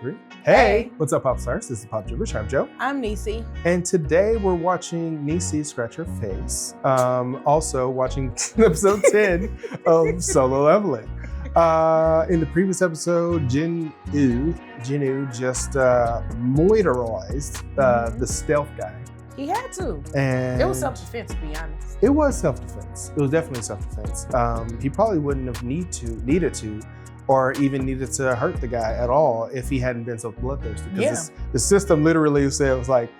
3. Hey, what's up, Pop Stars? This is Pop Jibberish. I'm Joe. I'm Niecy. And today we're watching Niecy scratch her face. Also watching episode 10 of Solo Leveling. In the previous episode, Jinwoo just motorized the stealth guy. He had to. And it was self-defense, to be honest. It was self-defense. It was definitely self-defense. He probably wouldn't have needed to, or even needed to hurt the guy at all if he hadn't been so bloodthirsty. Because the system literally said, it was like,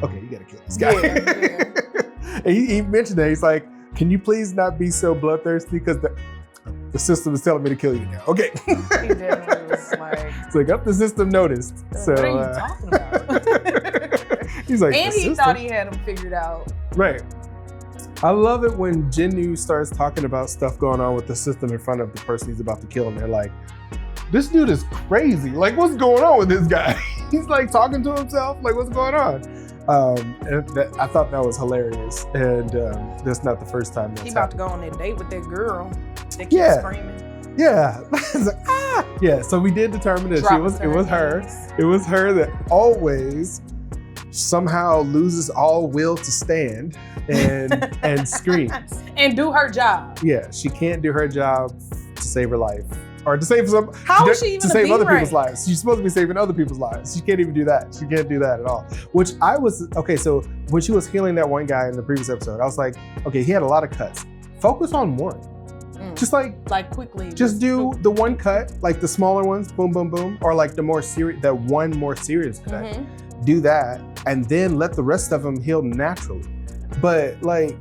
okay, you gotta kill this guy. Yeah. And he mentioned that. He's like, can you please not be so bloodthirsty? Because the system is telling me to kill you now. Okay. He definitely was like... It's like, the system noticed. So, what are you talking about? He's like, and he thought he had him figured out. Right. I love it when Jinwoo starts talking about stuff going on with the system in front of the person he's about to kill, and they're like, this dude is crazy. Like, what's going on with this guy? He's like talking to himself, like, what's going on? And I thought that was hilarious. And that's not the first time that's He about to go on that date with that girl that keeps screaming. Yeah. Like, ah! Yeah, so we did determine that it was her. It was her that always somehow loses all will to stand and screams. And do her job. Yeah, she can't do her job to save her life. Or to save some to save other people's lives. She's supposed to be saving other people's lives. She can't even do that. She can't do that at all. Which I was, okay, so when she was healing that one guy in the previous episode, I was like, okay, he had a lot of cuts. Focus on one. Just like quickly. Just do the one cut, like the smaller ones, boom, boom, boom. Or like the more serious, that one more serious cut. Do that, and then let the rest of them heal naturally. But like,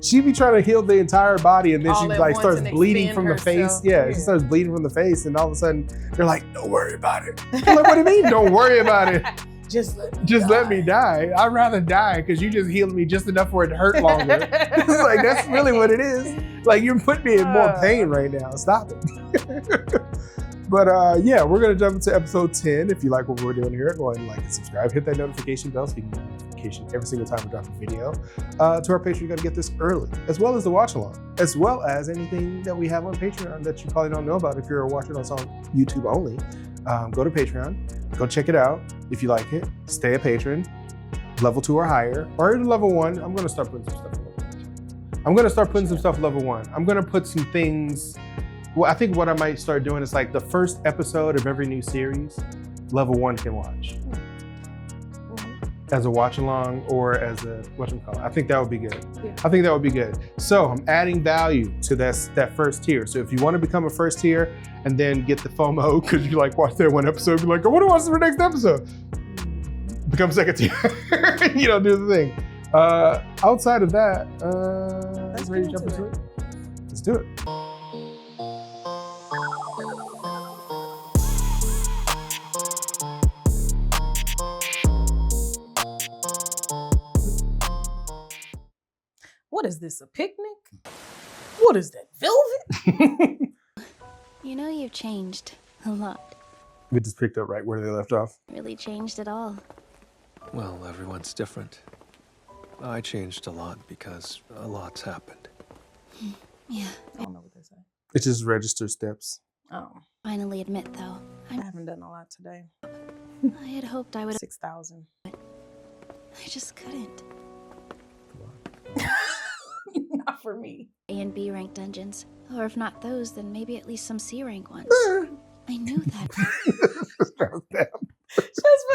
she be trying to heal the entire body, and then she like starts bleeding from the face. Yeah, she starts bleeding from the face, and all of a sudden they're like, "Don't worry about it." I'm like, what do you mean? Don't worry about it. Just let me die. I'd rather die because you just healed me just enough for it to hurt longer. It's like, that's really what it is. Like, you're putting me in more pain right now. Stop it. But yeah, we're gonna jump into episode 10. If you like what we're doing here, go ahead and like and subscribe. Hit that notification bell so you can get a notification every single time we drop a video. To our Patreon, you gotta get this early, as well as the watch along, as well as anything that we have on Patreon that you probably don't know about if you're watching us on YouTube only. Go to Patreon, go check it out. If you like it, stay a patron, level 2 or higher, or level 1. I'm gonna start putting some stuff level 1. I'm gonna start putting some stuff level 1. I'm gonna put some things. Well, I think what I might start doing is like the first episode of every new series, level 1 can watch. As a watch along or as a, whatchamacallit. I think that would be good. Yeah. I think that would be good. So I'm adding value to that first tier. So if you want to become a first tier and then get the FOMO because you like watch that one episode, be like, I want to watch the next episode. Become second tier. You know, do the thing. Outside of that, ready to jump into it? Let's do it. What is this, a picnic? What is that, velvet? You know, you've changed a lot. We just picked up right where they left off. Really changed at all. Well, everyone's different. I changed a lot because a lot's happened. Yeah. I don't know what they say. It just registers steps. Oh. Finally admit, though. I haven't done a lot today. I had hoped I would. 6,000. I just couldn't. Not for me. A and B rank dungeons. Or if not those, then maybe at least some C rank ones. I knew that. Just for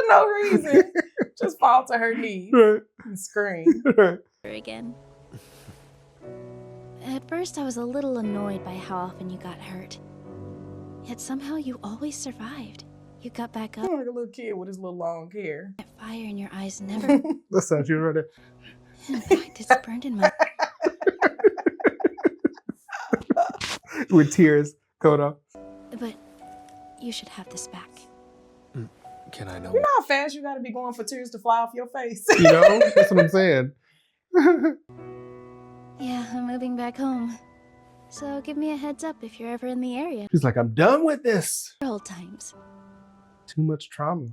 no reason. Just fall to her knees and scream. Again. At first, I was a little annoyed by how often you got hurt. Yet somehow you always survived. You got back up. Like a little kid with his little long hair. That fire in your eyes never. That's not you right there. In fact, it's burned in my. With tears coming off. But you should have this back. Can I know? You know how fast you gotta be going for tears to fly off your face? You know? That's what I'm saying. Yeah, I'm moving back home. So give me a heads up if you're ever in the area. She's like, I'm done with this. Old times. Too much trauma.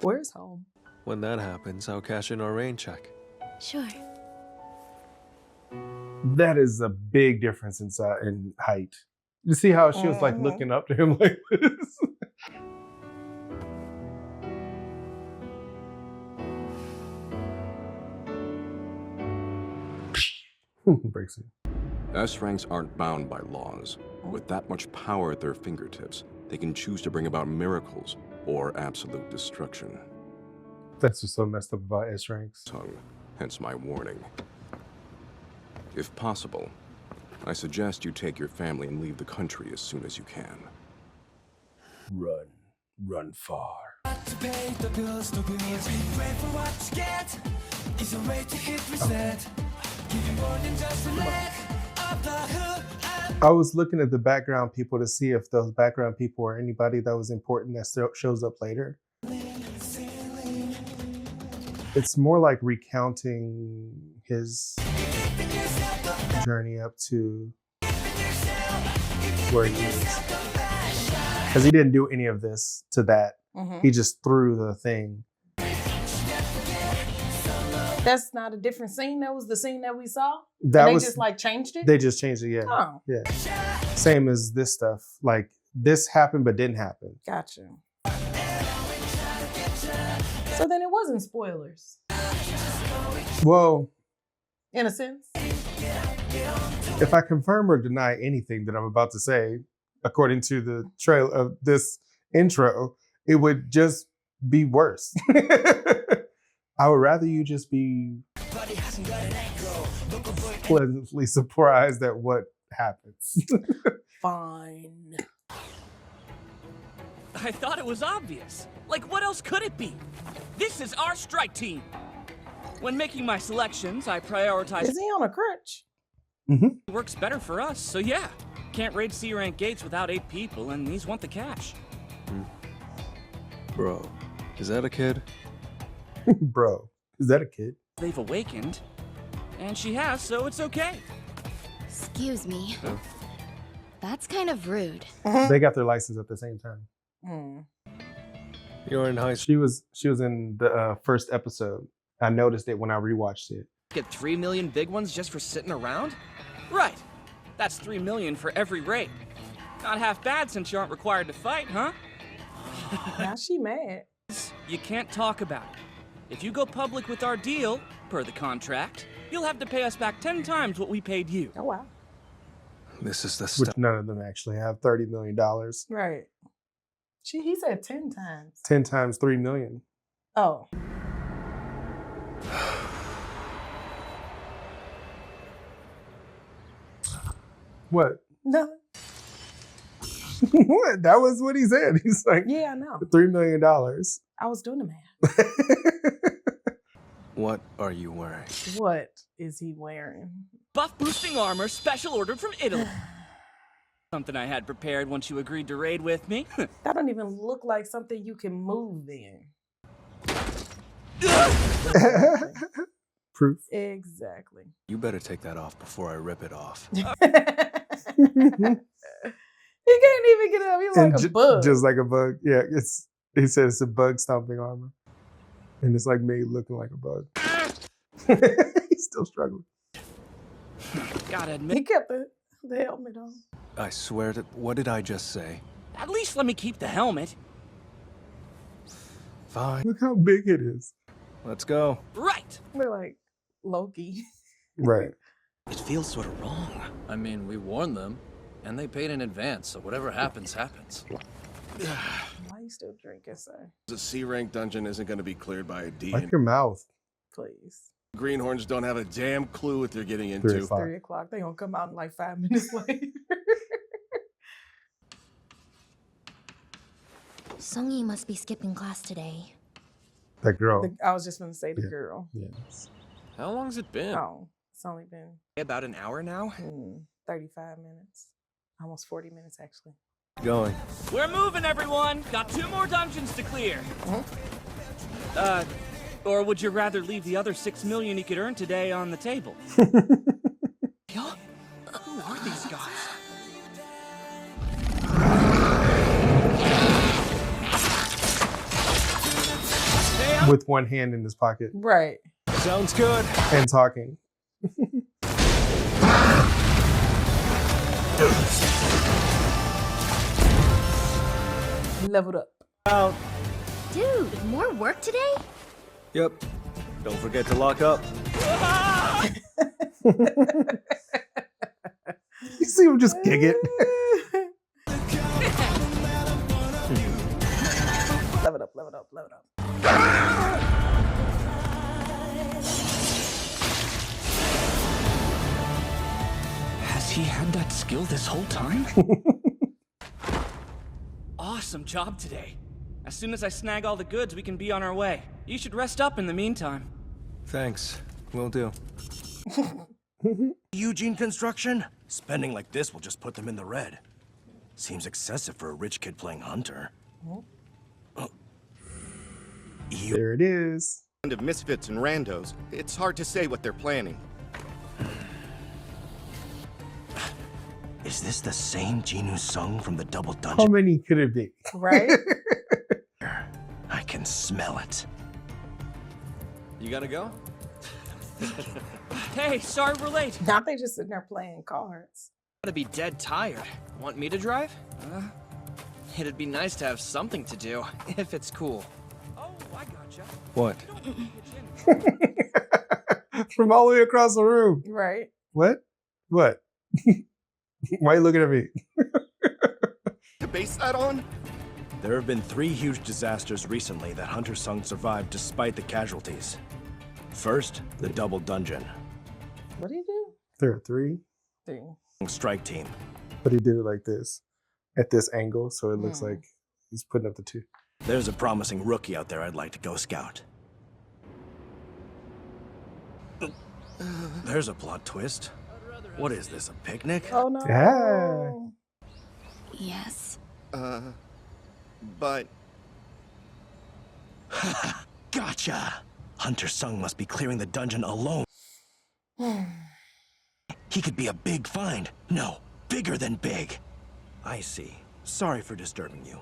Where's home? When that happens, I'll cash in our rain check. Sure. That is a big difference in height. You see how she was like looking up to him like this? Breaks it. S ranks aren't bound by laws. With that much power at their fingertips, they can choose to bring about miracles or absolute destruction. That's what's so messed up about S ranks. Tongue, hence my warning. If possible, I suggest you take your family and leave the country as soon as you can. Run. Run far. I was looking at the background people to see if those background people are anybody that was important that still shows up later. It's more like recounting his journey up to where he is. Because he didn't do any of this to that. He just threw the thing. That's not a different scene. That was the scene that we saw. That and was they just like changed it. They just changed it, yeah. Oh, Yeah. Same as this stuff. Like this happened but didn't happen. gotcha. So then it wasn't spoilers, Well, in a sense. if I confirm or deny anything that I'm about to say, according to the trail of this intro, it would just be worse. I would rather you just be pleasantly surprised at what happens. Fine. I thought it was obvious. Like, what else could it be? This is our strike team. When making my selections, I prioritize Is he on a crutch? what works better for us, so yeah. Can't raid C-rank gates without 8 people, and these want the cash. Bro, is that a kid? Bro, is that a kid? They've awakened, and she has, so it's okay. Excuse me. That's kind of rude. They got their license at the same time. You're in high school. She was in the first episode. I noticed it when I rewatched it. Get 3 million big ones just for sitting around? Right. That's 3 million for every raid. Not half bad since you aren't required to fight, huh? Now she mad. You can't talk about it. If you go public with our deal, per the contract, you'll have to pay us back 10 times what we paid you. Oh, wow. This is the Which stuff. none of them actually have $30 million. Right. He said 10 times. 10 times 3 million. Oh. What? No. What? That was what he said. He's like, Yeah, I know. $3 million. I was doing the math. What are you wearing? What is he wearing? Buff boosting armor, special ordered from Italy. Something I had prepared once you agreed to raid with me. That don't even look like something you can move in. Proof. Exactly. You better take that off before I rip it off. He can't even get up. He's like a bug. Just like a bug. Yeah, he said it's a bug stomping armor. And it's like me looking like a bug. He's still struggling. Gotta He admit, kept the helmet on. I swear to... What did I just say? at least let me keep the helmet. Fine. Look how big it is. Let's go. Right. We're like Loki. Right. It feels sort of wrong. I mean, we warned them, and they paid in advance, so whatever happens, happens. Why you still drinking, sir? The C-rank dungeon isn't going to be cleared by a D. Like your mouth. Please. Greenhorns don't have a damn clue what they're getting 3 into. o'clock. 3 o'clock. They gonna come out in like 5 minutes later. Songy must be skipping class today. That girl. I was just gonna say the Yeah. girl. Yes. How long's it been? Oh, it's only been About an hour now? 35 minutes. Almost 40 minutes, actually. Going. We're moving, everyone. Got 2 more dungeons to clear. Or would you rather leave the other 6 million you could earn today on the table? Yeah? Who are these guys? With one hand in his pocket Right. Sounds good. and talking. Leveled up. Out. Dude, more work today? Yep. Don't forget to lock up. You see him just kick it. Level it up, level it up, level it up. Has he had that skill this whole time? Awesome job today. As soon as I snag all the goods, we can be on our way. You should rest up in the meantime. Thanks. Will do. Eugene construction? Spending like this will just put them in the red. Seems excessive for a rich kid playing hunter. There it is. Of misfits and randos, it's hard to say what they're planning. Is this the same JinWoo Sung from the Double How Dungeon? many could it be? Right? I can smell it. You gotta go? Hey, sorry we're late. Now they just sitting there playing cards. Gotta be dead tired. Want me to drive? It'd be nice to have something to do, if it's cool. Oh, I gotcha. What? From all the way across the room. Right? What? What? Why are you looking at me? To base that on? There have been 3 huge disasters recently that Hunter Sung survived despite the casualties. First, the Double Dungeon. What do you do? There are 3, Strike team. but he did it like this, at this angle, so it looks like he's putting up the 2. There's a promising rookie out there I'd like to go scout. There's a plot twist. What is this, a picnic? Oh no. Yeah. Yes. But Gotcha! Hunter Sung must be clearing the dungeon alone. He could be a big find. No, bigger than big. I see. Sorry for disturbing you.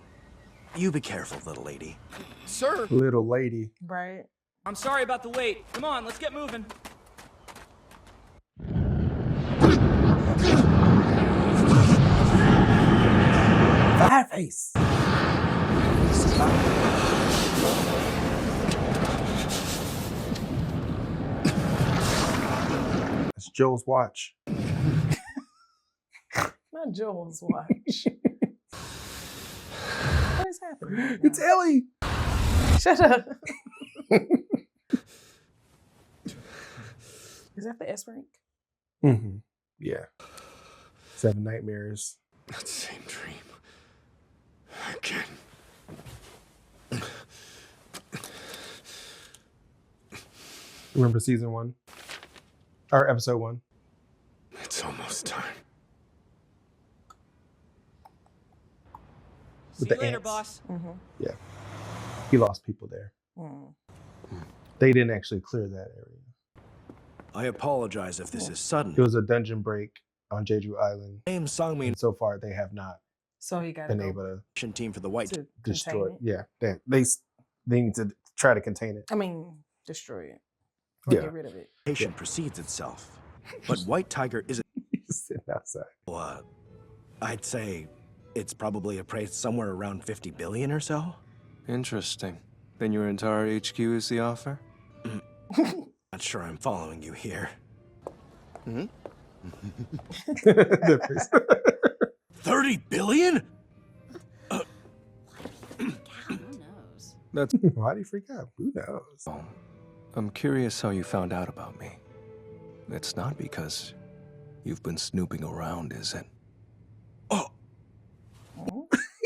You be careful, little lady. sir, Little lady. Right? I'm sorry about the wait. Come on, let's get moving. Fireface. It's Joel's watch. Not Joel's watch. What is happening? It's Ellie. Shut up. Is that the S rank? Mm-hmm. Yeah. 7 nightmares. That same dream. Again. Remember season 1? Or episode 1? It's almost time. With See the you later, ants. boss. Yeah. He lost people there. They didn't actually clear that area. I apologize if this is sudden. It was a dungeon break on Jeju Island. Name Songmin And so far, they have not So he got been able to team for the White. to destroy it. contain it. Yeah. They need to try to contain it. I mean, destroy it. Or Yeah. get rid of it. Patient precedes itself. But White Tiger isn't. He's sitting outside. I'd say it's probably appraised somewhere around 50 billion or so. Interesting. Then your entire HQ is the offer? Not sure I'm following you here. The face. 30 billion? God, who knows? That's... Why do you freak out? Who knows? I'm curious how you found out about me. It's not because you've been snooping around, is it?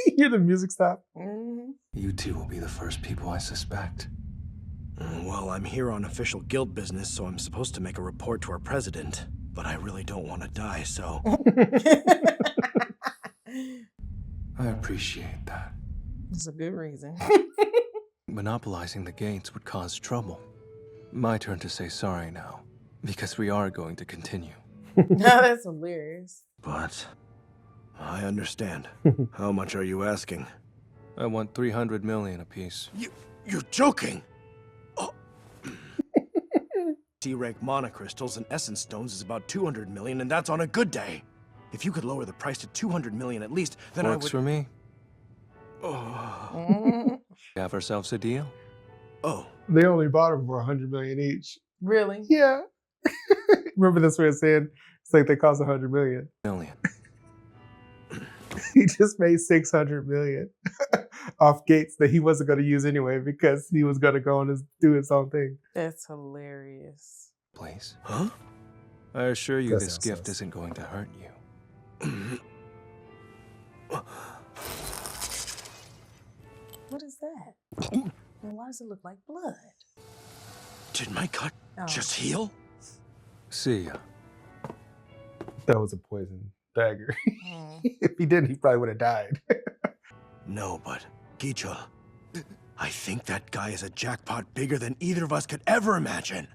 You hear the music stop? You two will be the first people I suspect. Well, I'm here on official guild business, so I'm supposed to make a report to our president. But I really don't want to die, so... I appreciate that. It's a good reason. Monopolizing the gates would cause trouble. My turn to say sorry now, because we are going to continue. No, that's hilarious. But... I understand. How much are you asking? I want 300 million apiece. You're joking! D-rank monocrystals and essence stones is about 200 million, and that's on a good day. If you could lower the price to 200 million at least, then Works I would... for me. Oh. Have ourselves a deal. Oh. They only bought them for 100 million each. Really? Yeah. Remember this way of saying it's like they cost 100 million. He just made 600 million off gates that he wasn't going to use anyway because he was going to go and do his own thing. That's hilarious. Please. Huh? I assure you That this sounds gift nice. isn't going to hurt you. What is that? And why does it look like blood? Did my cut Oh. just heal? See ya. That was a poison dagger. Mm. If he didn't, he probably would have died. No, but Gicha, I think that guy is a jackpot bigger than either of us could ever imagine.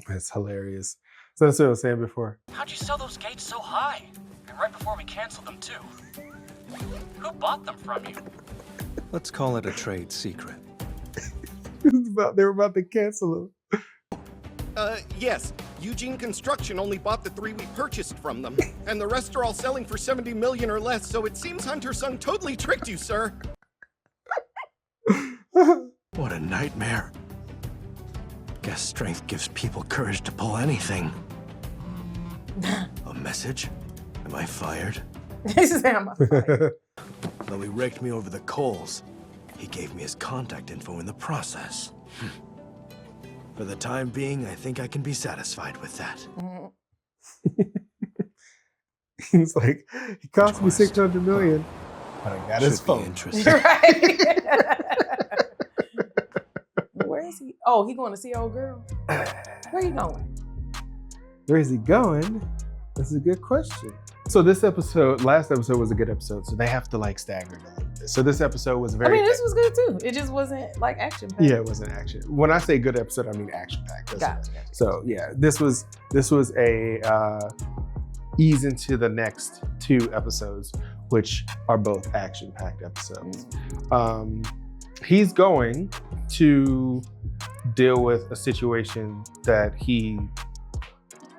It's hilarious. So that's what I was saying before. How'd you sell those gates so high? And right before we canceled them, too. Who bought them from you? Let's call it a trade secret. They were about to cancel him. Yes. Eugene Construction only bought the 3 we purchased from them, and the rest are all selling for 70 million or less, so it seems Hunter Sung totally tricked you, sir. What a nightmare. Guess strength gives people courage to pull anything. A message? Am I fired? He said, "Am I fired?" Though he raked me over the coals, he gave me his contact info in the process. For the time being, I think I can be satisfied with that. He's like, he cost me 600 million, but I got his Should be phone. interesting. Right? Where is he? Oh, he going to see old girl? Where you going? Where is he going? That's a good question. So this episode, last episode was a good episode, so they have to like stagger it a little bit. So this episode was very. I mean, this was good too. It just wasn't like action packed. Yeah, it wasn't action. When I say good episode, I mean action packed. Gotcha. So yeah, this was a ease into the next 2 episodes, which are both action packed episodes. He's going to deal with a situation that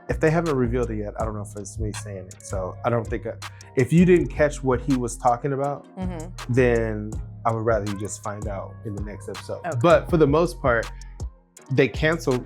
if they haven't revealed it yet, I don't know if it's me saying it. So I don't think, if you didn't catch what he was talking about, then I would rather you just find out in the next episode. Okay. But for the most part, they canceled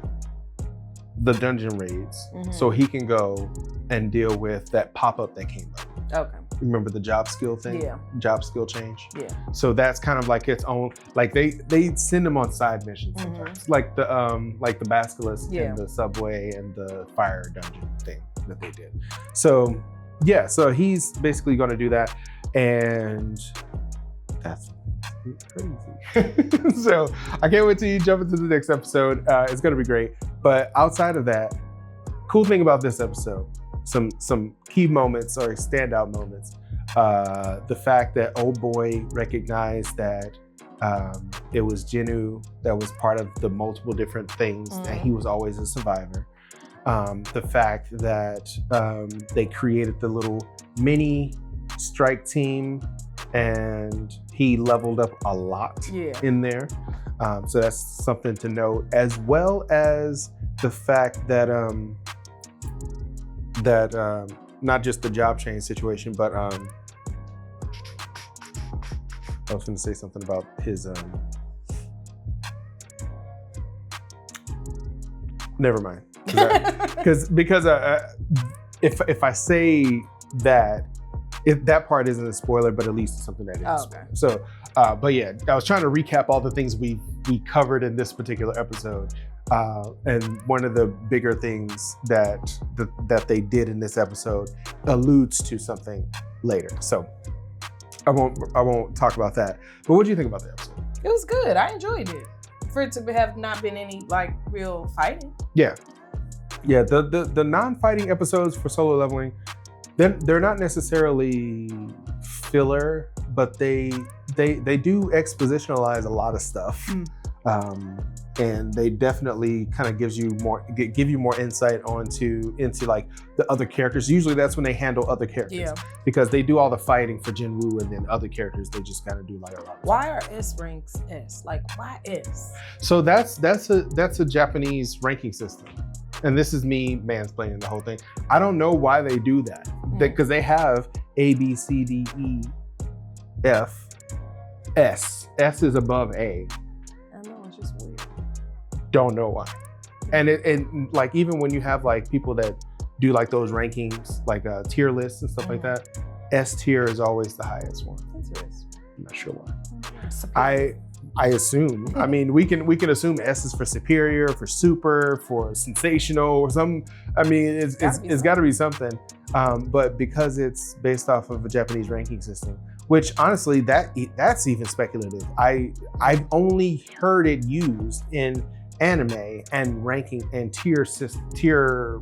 the dungeon raids so he can go and deal with that pop-up that came up. Okay. Remember the job skill thing? Yeah. Job skill change? Yeah. So that's kind of like its own, like they send them on side missions sometimes. Like the Basilisk Yeah. and the subway and the fire dungeon thing that they did. So yeah, so he's basically gonna do that, and that's crazy. So I can't wait till you jump into the next episode. It's gonna be great. But outside of that, cool thing about this episode, some key moments or standout moments. The fact that old boy recognized that it was JinWoo that was part of the multiple different things, and he was always a survivor. The fact that they created the little mini strike team, and he leveled up a lot in there. So that's something to note, as well as the fact that not just the job change situation, but I was going to say something about his never mind, because if I say that, if that part isn't a spoiler, but at least it's something that is a spoiler. So but yeah, I was trying to recap all the things we covered in this particular episode. And one of the bigger things that they did in this episode alludes to something later. So I won't talk about that. But what do you think about the episode? It was good. I enjoyed it. For it to have not been any like real fighting. Yeah. The non-fighting episodes for solo leveling, they're not necessarily filler, but they do expositionalize a lot of stuff. And they definitely kind of give you more insight into like the other characters. Usually that's when they handle other characters, because they do all the fighting for Jinwoo, and then other characters they just kind of do like a lot. Why are S ranks S? Like, why S? So that's a Japanese ranking system, and this is me mansplaining the whole thing. I don't know why they do that, because they have A, B, C, D, E, F, S. S is above A. I know, it's just weird. Don't know why. And like even when you have like people that do like those rankings, like tier lists and stuff like that, S tier is always the highest one. I'm not sure why. I assume. I mean, we can assume S is for superior, for super, for sensational, or some. I mean, it's got to be something. But because it's based off of a Japanese ranking system, which honestly, that's even speculative. I've only heard it used in anime and ranking and tier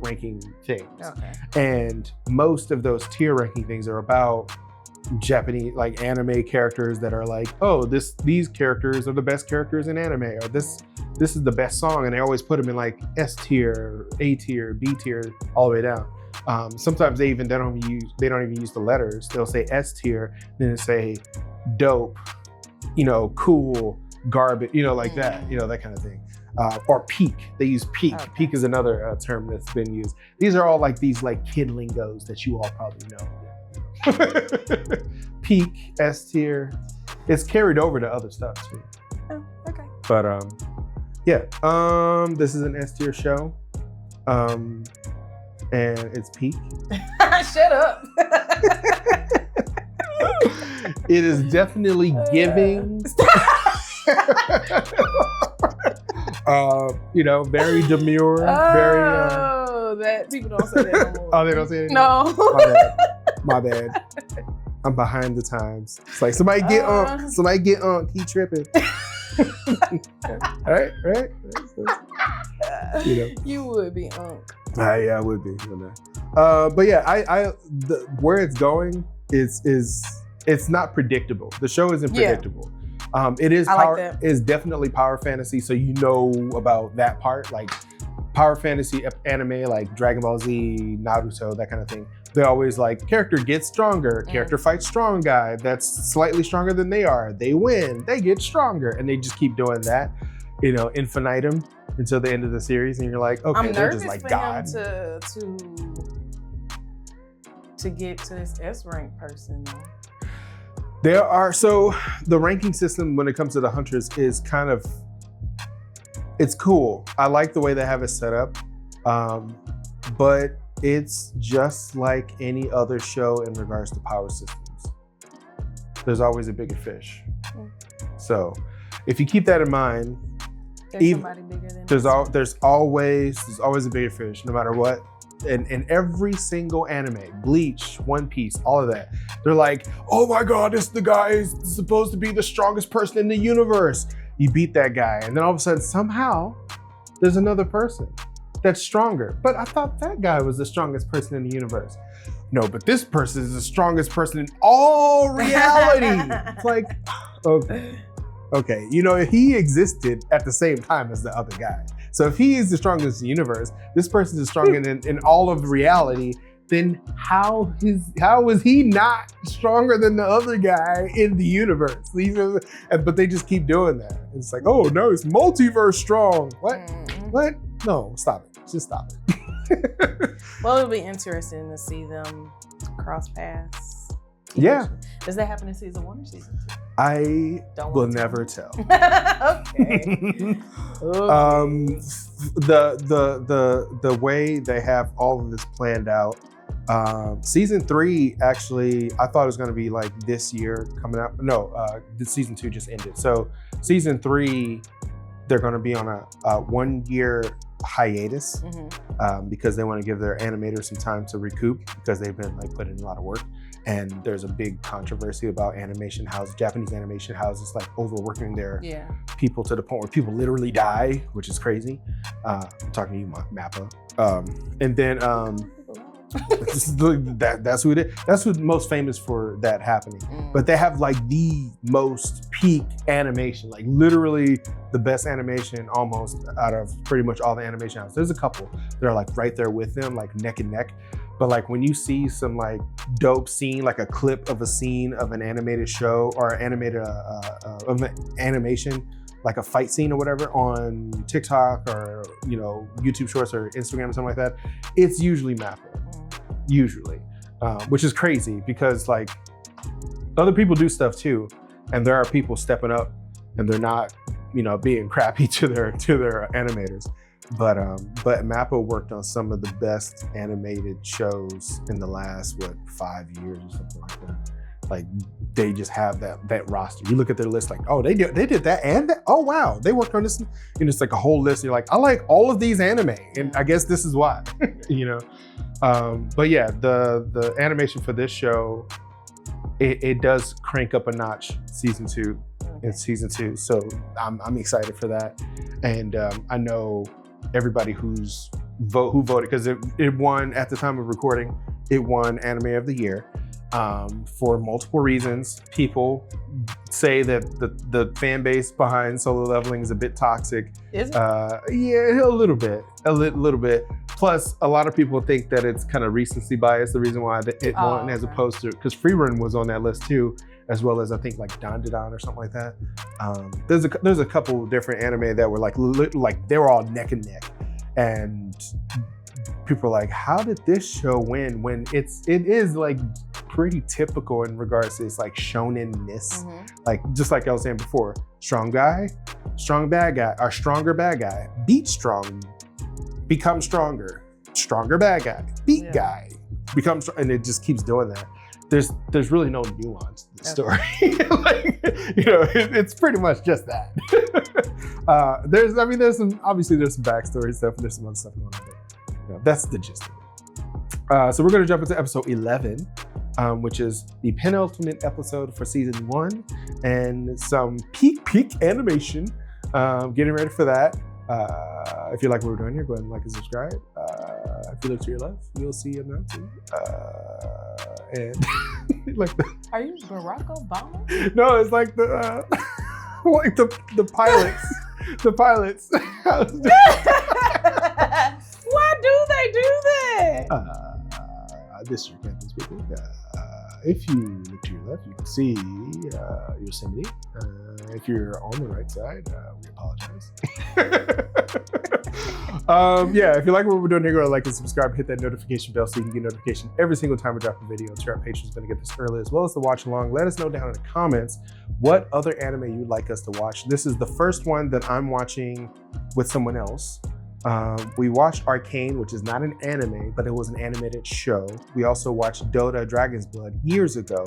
ranking things. Okay. And most of those tier ranking things are about Japanese like anime characters that are like, oh, these characters are the best characters in anime, or this is the best song, and they always put them in like S tier, A tier, B tier, all the way down. Sometimes they don't even use the letters. They'll say S tier, then they say dope, cool, garbage, like that, that kind of thing. Or peak. They use peak. Okay. Peak is another term that's been used. These are all like these like kid lingos that you all probably know. Peak, S tier. It's carried over to other stuff too. Oh, okay. But this is an S tier show. And it's peak. Shut up. It is definitely giving. Very demure, very. That people don't say that no more. Oh, they don't say it anymore? No. My bad. I'm behind the times. It's like somebody get on, keep tripping. right? You would be on. Yeah, I would be. But yeah, where it's going it's not predictable. The show isn't predictable. It is power. Is definitely power fantasy, so you know about that part, like power fantasy anime, like Dragon Ball Z, Naruto, that kind of thing. They're always like, character gets stronger, character fights strong guy that's slightly stronger than they are. They win, they get stronger, and they just keep doing that, infinitum until the end of the series, and you're like, okay, they're just like God. To get to this S rank person. The ranking system when it comes to the Hunters is it's cool. I like the way they have it set up, but it's just like any other show in regards to power systems. There's always a bigger fish. So if you keep that in mind, there's always a bigger fish, no matter what. In every single anime, Bleach, One Piece, all of that, they're like, oh my God, this the guy is supposed to be the strongest person in the universe. You beat that guy, and then all of a sudden, somehow, there's another person that's stronger. But I thought that guy was the strongest person in the universe. No, but this person is the strongest person in all reality. It's like, okay, he existed at the same time as the other guy. So if he is the strongest in the universe, this person is strong in all of reality, then how is he not stronger than the other guy in the universe? But they just keep doing that. It's like, oh no, it's multiverse strong. What? No, stop it. Just stop it. Well, it'll be interesting to see them cross paths. Yeah. Does that happen in season 1 or season 2? I will never tell. Okay. The way they have all of this planned out. Season 3 actually, I thought it was going to be like this year coming out. No, season 2 just ended. So season 3, they're going to be on a 1-year hiatus because they want to give their animators some time to recoup because they've been like putting in a lot of work. And there's a big controversy about Japanese animation houses like overworking their people to the point where people literally die, which is crazy. I'm talking to you, Mappa. And then that's who it is. That's who's most famous for that happening. But they have like the most peak animation, like literally the best animation almost out of pretty much all the animation houses. There's a couple that are like right there with them, like neck and neck. But like when you see some like dope scene, like a clip of a scene of an animated show or animated of an animation, like a fight scene or whatever on TikTok or YouTube Shorts or Instagram or something like that, it's usually Mappa, usually, which is crazy because like other people do stuff too, and there are people stepping up and they're not being crappy to their animators. But Mappa worked on some of the best animated shows in the last 5 years or something like that. Like they just have that roster. You look at their list like, oh, they did that and that. Oh wow, they worked on this. It's like a whole list. You're like, I like all of these anime, and I guess this is why. But yeah, the animation for this show, it does crank up a notch. Season 2, it's season 2, so I'm excited for that, and I know everybody who voted, because it won at the time of recording. It won Anime of the Year. For multiple reasons. People say that the fan base behind Solo Leveling is a bit toxic. Is it? Yeah, a little bit. Plus, a lot of people think that it's kind of recency bias, the reason why it won, as opposed to, because Freerun was on that list too, as well as I think like Dandadan or something like that. There's a couple different anime that were like they were all neck and neck, and people are like, how did this show win when it is like pretty typical in regards to its like shonen-ness. Like, just like I was saying before, strong guy, strong bad guy, or stronger bad guy, beat strong, become stronger bad guy, beat guy, become strong, and it just keeps doing that. There's really no nuance to the story. Like, it's pretty much just that. There's some backstory stuff, and there's some other stuff going on there. That's the gist of it. So we're gonna jump into episode 11, which is the penultimate episode for season 1, and some peak animation. Getting ready for that. If you like what we're doing here, go ahead and like and subscribe. If you look to your left, you'll see a mountain. And are you Barack Obama? No, it's like the pilots. The pilots. Why do they do that? This is your captain speaking. If you look to your left, you can see Yosemite. If you're on the right side, we apologize. If you like what we're doing here, go ahead and like and subscribe, hit that notification bell so you can get notification every single time we drop a video. So our patrons are going to get this early, as well as the watch along. Let us know down in the comments what other anime you'd like us to watch. This is the first one that I'm watching with someone else. We watched Arcane, which is not an anime, but it was an animated show. We also watched Dota Dragon's Blood years ago.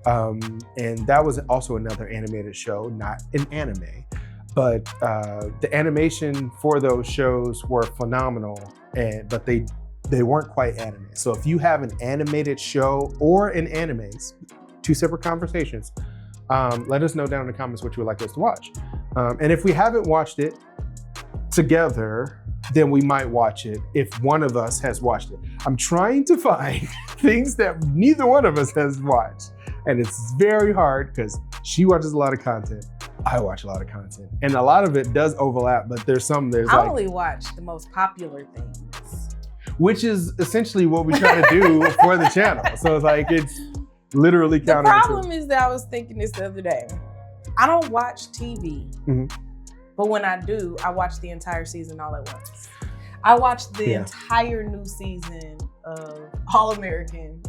And that was also another animated show, not an anime. But the animation for those shows were phenomenal, but they weren't quite anime. So if you have an animated show or an anime, two separate conversations, let us know down in the comments what you would like us to watch. And if we haven't watched it together, then we might watch it if one of us has watched it. I'm trying to find things that neither one of us has watched. And it's very hard because she watches a lot of content. I watch a lot of content. And a lot of it does overlap, but I only watch the most popular things. Which is essentially what we try to do for the channel. So it's like, it's literally counterintuitive. The problem is that I was thinking this the other day. I don't watch TV. But when I do, I watch the entire season all at once. I watched the entire new season of All American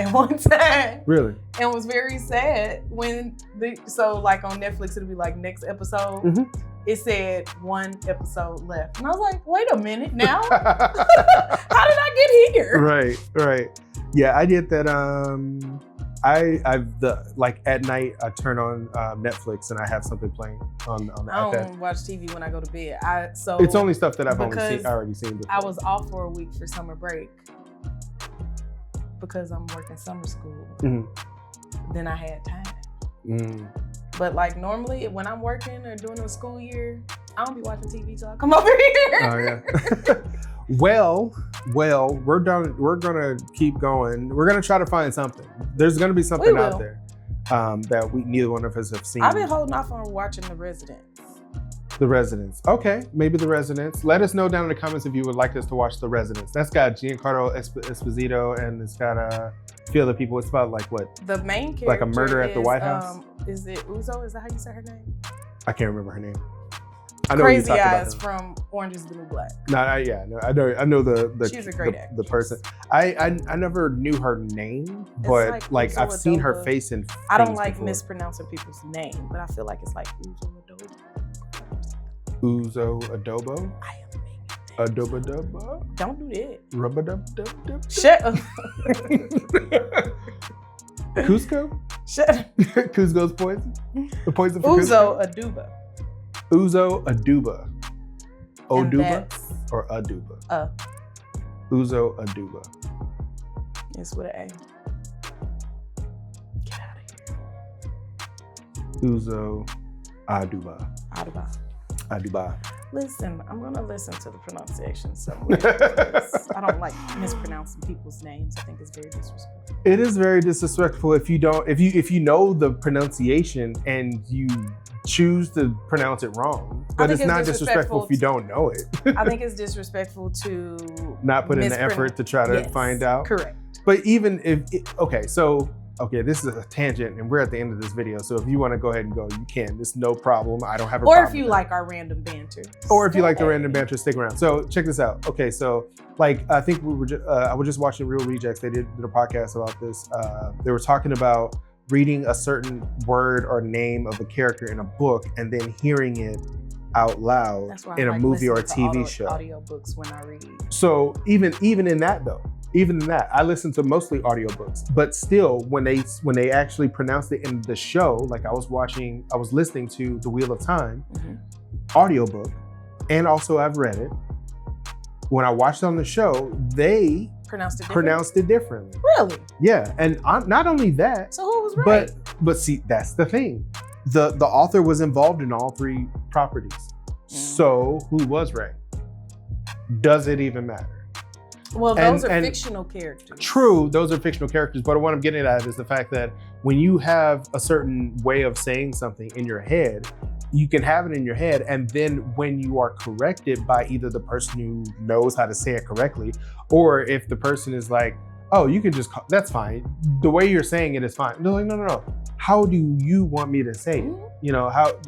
at one time. Really? And was very sad when like on Netflix, it'll be like next episode. It said 1 episode left. And I was like, wait a minute now. How did I get here? Right. Yeah, I did that. Like at night, I turn on Netflix and I have something playing on the iPad. I don't watch TV when I go to bed. It's only stuff that I've already seen before. I was off for a week for summer break because I'm working summer school. Then I had time. But like normally when I'm working or doing a school year, I don't be watching TV till I come over here. Oh yeah. Well, we're done. We're gonna keep going. We're gonna try to find something. There's gonna be something out there that neither one of us have seen. I've been holding off on watching The Residents. The Residents. Okay, maybe The Residents. Let us know down in the comments if you would like us to watch The Residents. That's got Giancarlo Esposito and it's got a few other people. It's about like what? The main character like a murder at the White House. Is it Uzo? Is that how you say her name? I can't remember her name. I know Crazy Eyes from Orange Is the New Black. I know the She's a great actress. The person. I never knew her name, but like I've seen her face in. I don't like mispronouncing people's name, but I feel like it's like Uzo Adobe. Uzo Adobo. I am making that. Adobo Dubba. Don't do that. Rubba Dub Dub Dub. Shut up. Cusco? Shut up. Cusco's poison? The poison for Uzo Cusco? Aduba. Uzo Aduba. And Oduba that's or Aduba? Uzo Aduba. It's with an A. Get out of here. Uzo Aduba. Aduba. Aduba. Listen, I'm gonna listen to the pronunciation somewhere. I don't like mispronouncing people's names. I think it's very disrespectful. It is very disrespectful if you don't, if you know the pronunciation and you choose to pronounce it wrong. But it's not disrespectful if you don't know it. I think it's disrespectful to not put in the effort to try to find out. Correct. But even if, this is a tangent and we're at the end of this video. So if you want to go ahead and go, you can. It's no problem. I don't have a problem. Or if you like our random banter. Or if you like the random banter, stick around. So check this out. Okay, so like I think we were I was just watching Real Rejects. They did a podcast about this. They were talking about reading a certain word or name of a character in a book and then hearing it out loud in a movie or a TV show. Audiobooks when I read. So even in that though, even in that, I listen to mostly audiobooks, but still when they actually pronounced it in the show, like I was listening to The Wheel of Time audiobook, and also I've read it. When I watched it on the show, they pronounced it differently. Really? Yeah, and not only that. So who was right? But see, that's the thing. The author was involved in all three properties. So who was right? Does it even matter? Well, those are fictional characters. True, those are fictional characters. But what I'm getting at is the fact that when you have a certain way of saying something in your head, you can have it in your head, and then when you are corrected by either the person who knows how to say it correctly, or if the person is like, oh, you can just, that's fine. The way you're saying it is fine. They're like, no. How do you want me to say it? You know, how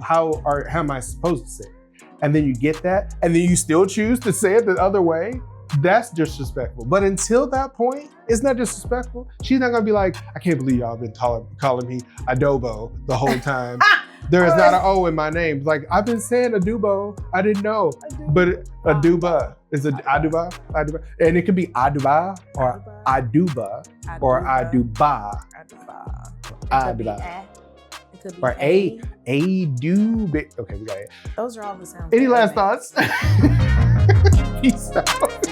am I supposed to say it? And then you get that, and then you still choose to say it the other way. That's disrespectful. But until that point, it's not disrespectful. She's not gonna be like, I can't believe y'all been calling me Adobo the whole time. There is not an O in my name. Like, I've been saying Adubo. I didn't know. But Aduba is Aduba. And it could be Aduba or Aduba or Aduba. Aduba. It could be or Aduba. Okay, we got it. Those are all the sounds. Any last thoughts? Peace out.